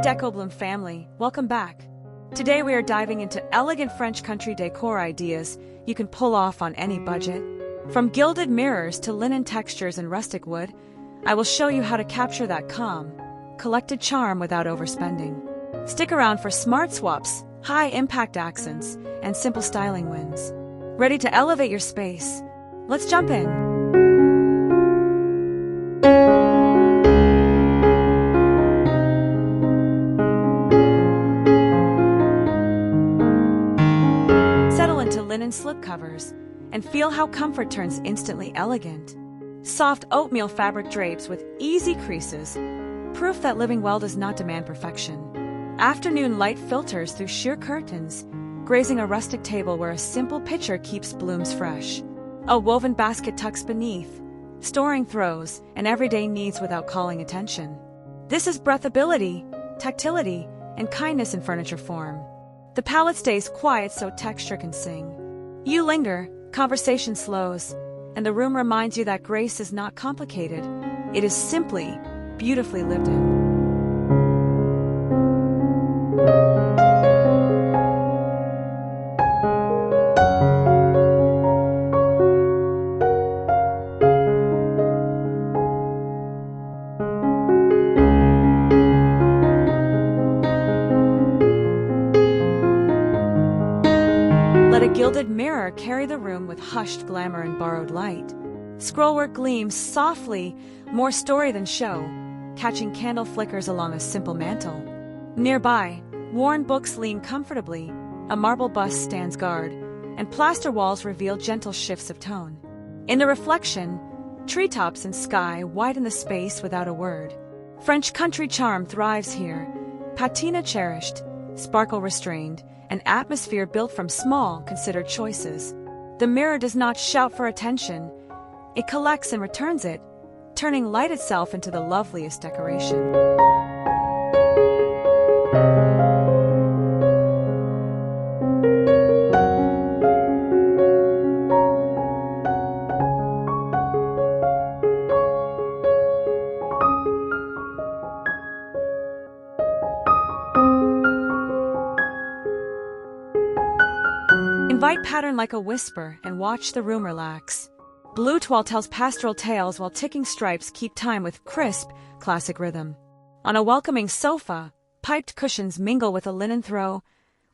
Decobloom family, welcome back. Today we are diving into elegant French country decor ideas you can pull off on any budget. From gilded mirrors to linen textures and rustic wood, I will show you how to capture that calm, collected charm without overspending. Stick around for smart swaps, high-impact accents, and simple styling wins. Ready to elevate your space? Let's jump in. Settle into linen slipcovers and feel how comfort turns instantly elegant. Soft oatmeal fabric drapes with easy creases, proof that living well does not demand perfection. Afternoon light filters through sheer curtains, grazing a rustic table where a simple pitcher keeps blooms fresh. A woven basket tucks beneath, storing throws and everyday needs without calling attention. This is breathability, tactility, and kindness in furniture form. The palette stays quiet so texture can sing. You linger, conversation slows, and the room reminds you that grace is not complicated. It is simply beautifully lived in. Let a gilded mirror carry the room with hushed glamour and borrowed light. Scrollwork gleams softly, more story than show, catching candle flickers along a simple mantel. Nearby, worn books lean comfortably, a marble bust stands guard, and plaster walls reveal gentle shifts of tone. In the reflection, treetops and sky widen the space without a word. French country charm thrives here, patina cherished, sparkle restrained, an atmosphere built from small, considered choices. The mirror does not shout for attention. It collects and returns it, turning light itself into the loveliest decoration. Invite pattern like a whisper and watch the room relax. Blue toile tells pastoral tales while ticking stripes keep time with crisp, classic rhythm. On a welcoming sofa, piped cushions mingle with a linen throw,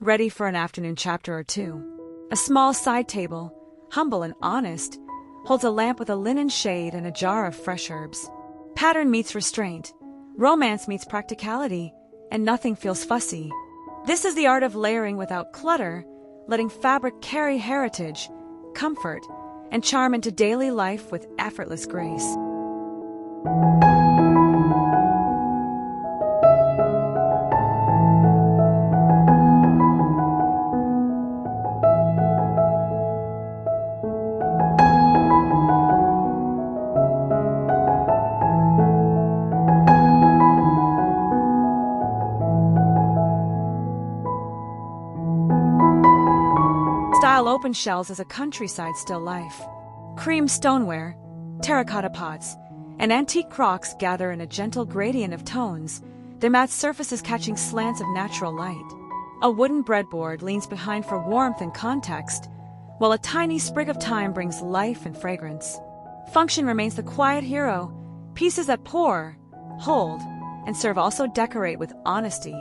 ready for an afternoon chapter or two. A small side table, humble and honest, holds a lamp with a linen shade and a jar of fresh herbs. Pattern meets restraint, romance meets practicality, and nothing feels fussy. This is the art of layering without clutter, letting fabric carry heritage, comfort, and charm into daily life with effortless grace. Style open shells as a countryside still life. Cream stoneware, terracotta pots, and antique crocks gather in a gentle gradient of tones, their matte surfaces catching slants of natural light. A wooden breadboard leans behind for warmth and context, while a tiny sprig of thyme brings life and fragrance. Function remains the quiet hero, pieces that pour, hold, and serve also decorate with honesty.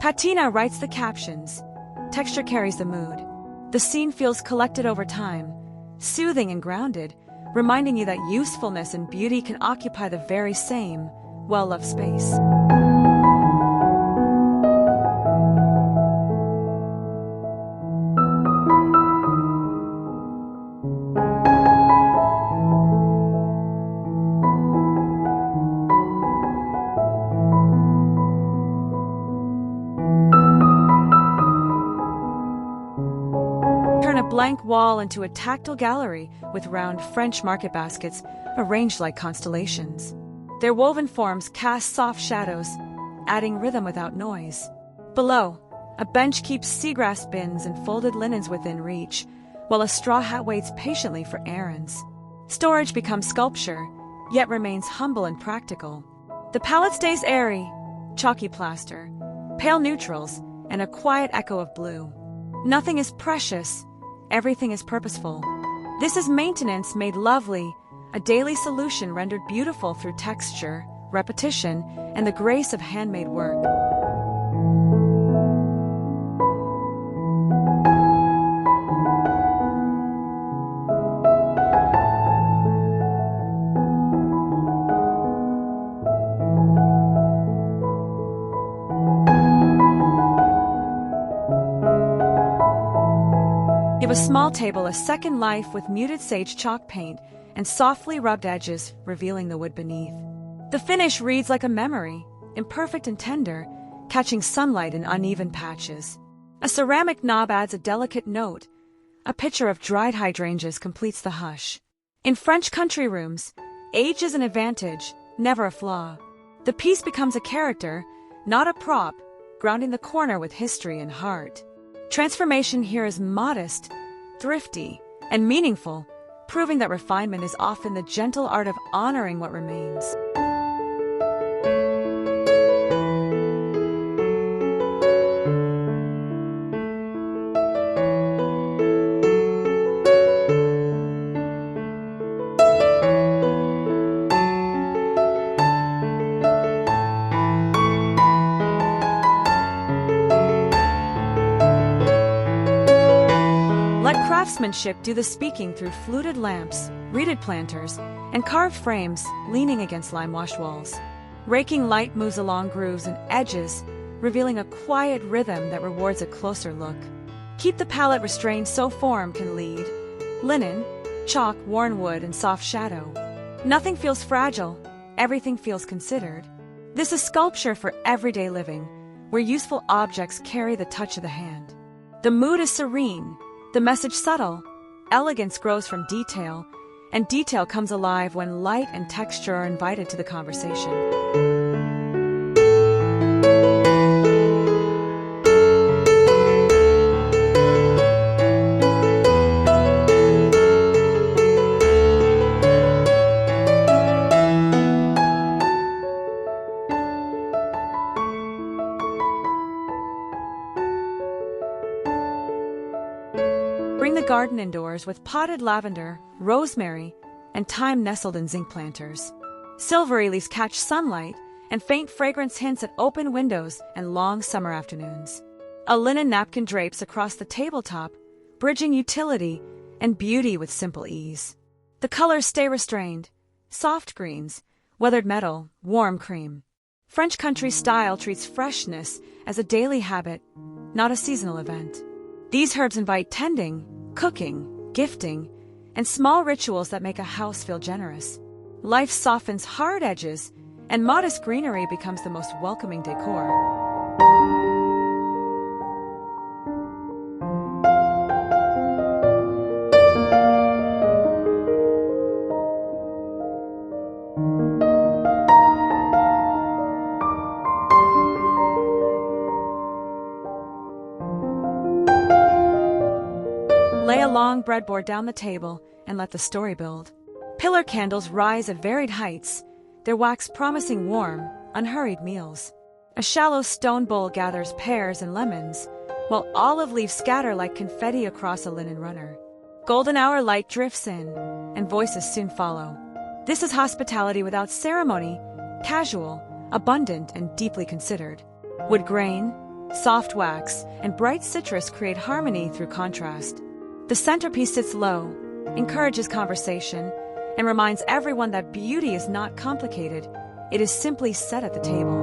Patina writes the captions, texture carries the mood. The scene feels collected over time, soothing and grounded, reminding you that usefulness and beauty can occupy the very same, well-loved space. Turn a blank wall into a tactile gallery with round French market baskets arranged like constellations. Their woven forms cast soft shadows, adding rhythm without noise. Below, a bench keeps seagrass bins and folded linens within reach, while a straw hat waits patiently for errands. Storage becomes sculpture, yet remains humble and practical. The palette stays airy, chalky plaster, pale neutrals, and a quiet echo of blue. Nothing is precious, everything is purposeful. This is maintenance made lovely, a daily solution rendered beautiful through texture, repetition, and the grace of handmade work. Give a small table a second life with muted sage chalk paint and softly rubbed edges, revealing the wood beneath. The finish reads like a memory, imperfect and tender, catching sunlight in uneven patches. A ceramic knob adds a delicate note. A pitcher of dried hydrangeas completes the hush. In French country rooms, age is an advantage, never a flaw. The piece becomes a character, not a prop, grounding the corner with history and heart. Transformation here is modest, thrifty, and meaningful, proving that refinement is often the gentle art of honoring what remains. Let craftsmanship do the speaking through fluted lamps, reeded planters, and carved frames leaning against lime-washed walls. Raking light moves along grooves and edges, revealing a quiet rhythm that rewards a closer look. Keep the palette restrained so form can lead. Linen, chalk, worn wood, and soft shadow. Nothing feels fragile, everything feels considered. This is sculpture for everyday living, where useful objects carry the touch of the hand. The mood is serene, the message subtle. Elegance grows from detail, and detail comes alive when light and texture are invited to the conversation. Bring the garden indoors with potted lavender, rosemary, and thyme nestled in zinc planters. Silvery leaves catch sunlight, and faint fragrance hints at open windows and long summer afternoons. A linen napkin drapes across the tabletop, bridging utility and beauty with simple ease. The colors stay restrained: soft greens, weathered metal, warm cream. French country style treats freshness as a daily habit, not a seasonal event. These herbs invite tending, cooking, gifting, and small rituals that make a house feel generous. Life softens hard edges, and modest greenery becomes the most welcoming decor. Lay a long breadboard down the table and let the story build. Pillar candles rise at varied heights, their wax promising warm, unhurried meals. A shallow stone bowl gathers pears and lemons, while olive leaves scatter like confetti across a linen runner. Golden hour light drifts in, and voices soon follow. This is hospitality without ceremony, casual, abundant, and deeply considered. Wood grain, soft wax, and bright citrus create harmony through contrast. The centerpiece sits low, encourages conversation, and reminds everyone that beauty is not complicated, it is simply set at the table.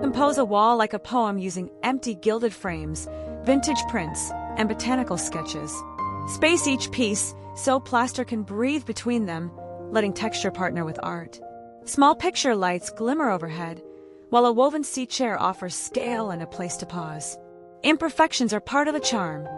Compose a wall like a poem using empty gilded frames, vintage prints, and botanical sketches. Space each piece so plaster can breathe between them, letting texture partner with art. Small picture lights glimmer overhead, while a woven seat chair offers scale and a place to pause. Imperfections are part of the charm.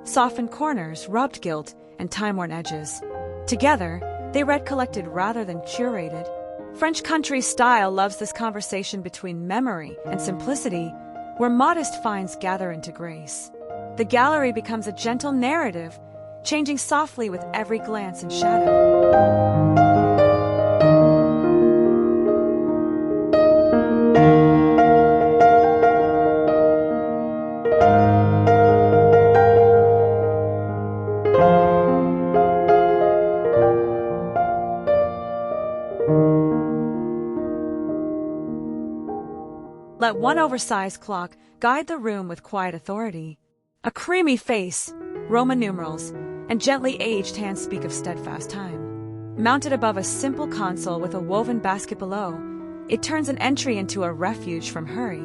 Softened corners, rubbed gilt, and time-worn edges. Together, They read collected rather than curated. French country style loves this conversation between memory and simplicity, where modest finds gather into grace. The gallery becomes a gentle narrative, changing softly with every glance and shadow. Let one oversized clock guide the room with quiet authority. A creamy face, Roman numerals, and gently aged hands speak of steadfast time. Mounted above a simple console with a woven basket below, it turns an entry into a refuge from hurry.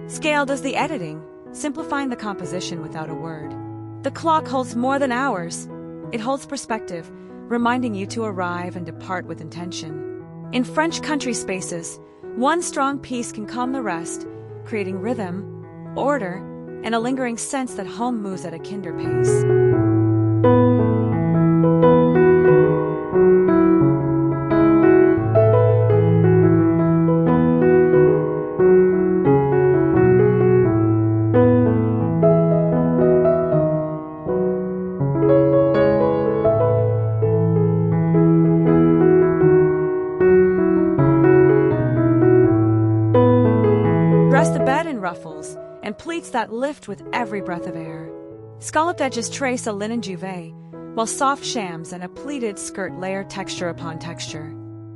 Scale does the editing, simplifying the composition without a word. The clock holds more than hours. It holds perspective, reminding you to arrive and depart with intention. In French country spaces, one strong piece can calm the rest, creating rhythm, order, and a lingering sense that home moves at a kinder pace. Dress the bed in ruffles and pleats that lift with every breath of air. Scalloped edges trace a linen duvet, while soft shams and a pleated skirt layer texture upon texture.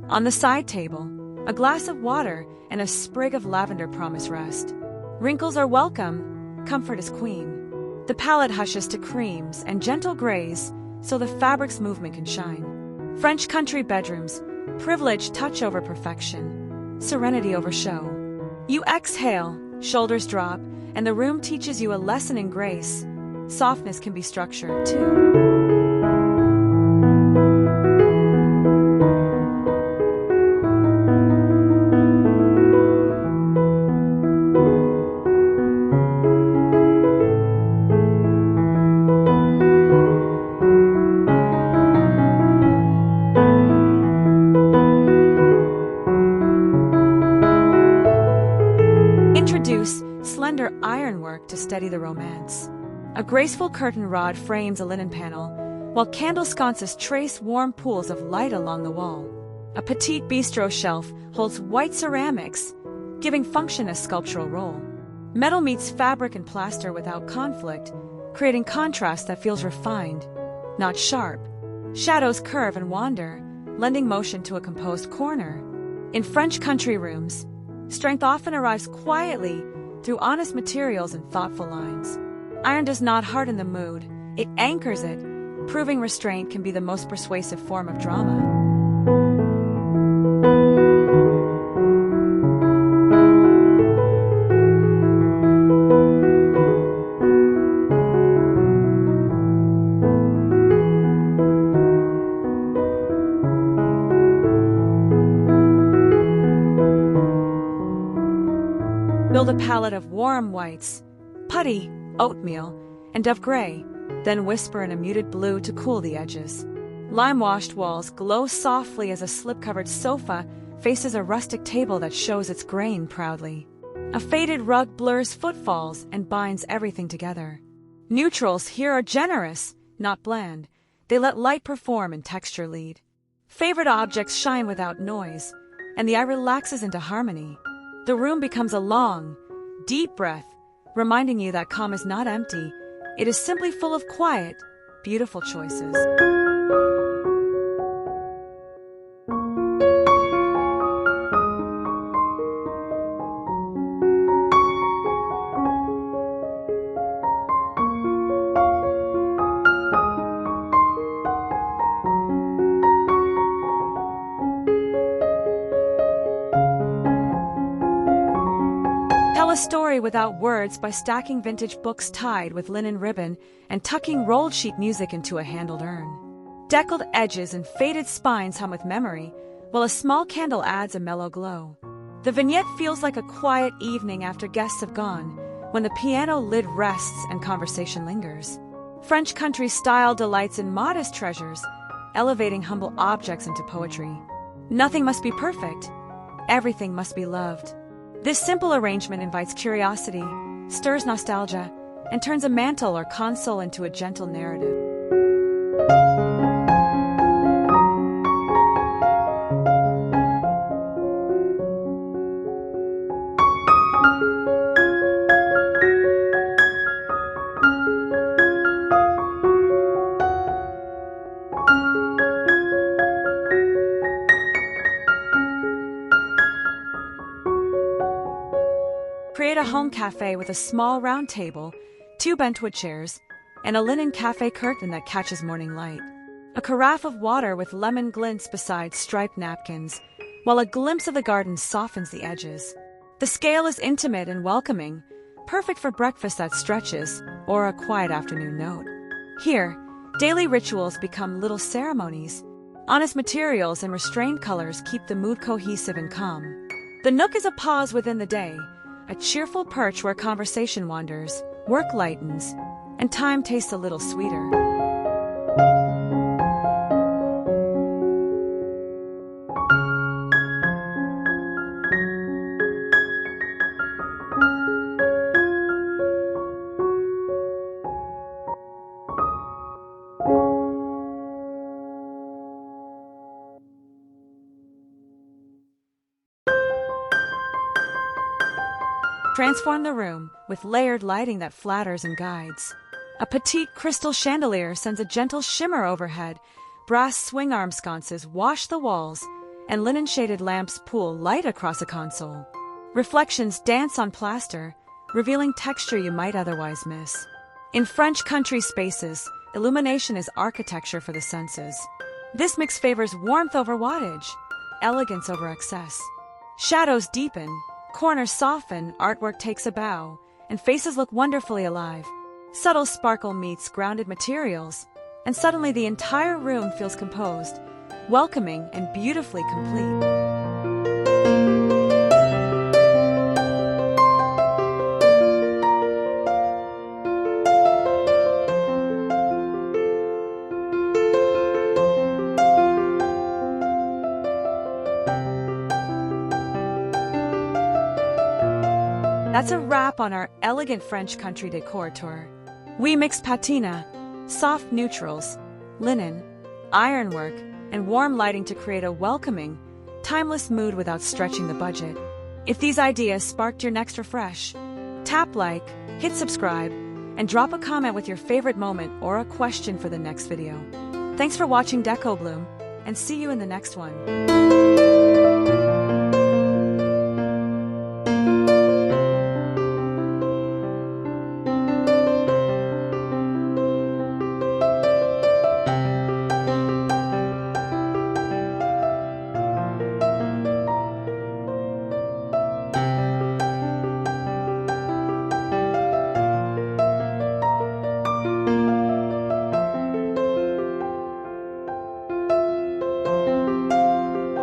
On the side table, a glass of water and a sprig of lavender promise rest. Wrinkles are welcome, comfort is queen. The palette hushes to creams and gentle grays so the fabric's movement can shine. French country bedrooms, privilege touch over perfection, serenity over show. You exhale, shoulders drop, and the room teaches you a lesson in grace. Softness can be structured, too. Introduce slender ironwork to steady the romance. A graceful curtain rod frames a linen panel, while candle sconces trace warm pools of light along the wall. A petite bistro shelf holds white ceramics, giving function a sculptural role. Metal meets fabric and plaster without conflict, creating contrast that feels refined, not sharp. Shadows curve and wander, lending motion to a composed corner. In French country rooms, strength often arrives quietly through honest materials and thoughtful lines. Iron does not harden the mood, it anchors it, proving restraint can be the most persuasive form of drama. Build a palette of warm whites, putty, oatmeal, and dove gray, then whisper in a muted blue to cool the edges. Lime-washed walls glow softly as a slip-covered sofa faces a rustic table that shows its grain proudly. A faded rug blurs footfalls and binds everything together. Neutrals here are generous, not bland. They let light perform and texture lead. Favorite objects shine without noise, and the eye relaxes into harmony. The room becomes a long, deep breath, reminding you that calm is not empty. It is simply full of quiet, beautiful choices. Tell a story without words by stacking vintage books tied with linen ribbon and tucking rolled sheet music into a handled urn. Deckled edges and faded spines hum with memory, while a small candle adds a mellow glow. The vignette feels like a quiet evening after guests have gone, when the piano lid rests and conversation lingers. French country style delights in modest treasures, elevating humble objects into poetry. Nothing must be perfect. Everything must be loved. This simple arrangement invites curiosity, stirs nostalgia, and turns a mantle or console into a gentle narrative. Create a home cafe with a small round table, 2 bentwood chairs, and a linen cafe curtain that catches morning light. A carafe of water with lemon glints beside striped napkins, while a glimpse of the garden softens the edges. The scale is intimate and welcoming, perfect for breakfast that stretches or a quiet afternoon note. Here, daily rituals become little ceremonies. Honest materials and restrained colors keep the mood cohesive and calm. The nook is a pause within the day, a cheerful perch where conversation wanders, work lightens, and time tastes a little sweeter. Transform the room with layered lighting that flatters and guides. A petite crystal chandelier sends a gentle shimmer overhead, brass swing arm sconces wash the walls, and linen-shaded lamps pool light across a console. Reflections dance on plaster, revealing texture you might otherwise miss. In French country spaces, illumination is architecture for the senses. This mix favors warmth over wattage, elegance over excess. Shadows deepen, corners soften, artwork takes a bow, and faces look wonderfully alive. Subtle sparkle meets grounded materials, and suddenly the entire room feels composed, welcoming, and beautifully complete. That's a wrap on our Elegant French Country Decor tour. We mix patina, soft neutrals, linen, ironwork, and warm lighting to create a welcoming, timeless mood without stretching the budget. If these ideas sparked your next refresh, tap like, hit subscribe, and drop a comment with your favorite moment or a question for the next video. Thanks for watching Decobloom, and see you in the next one.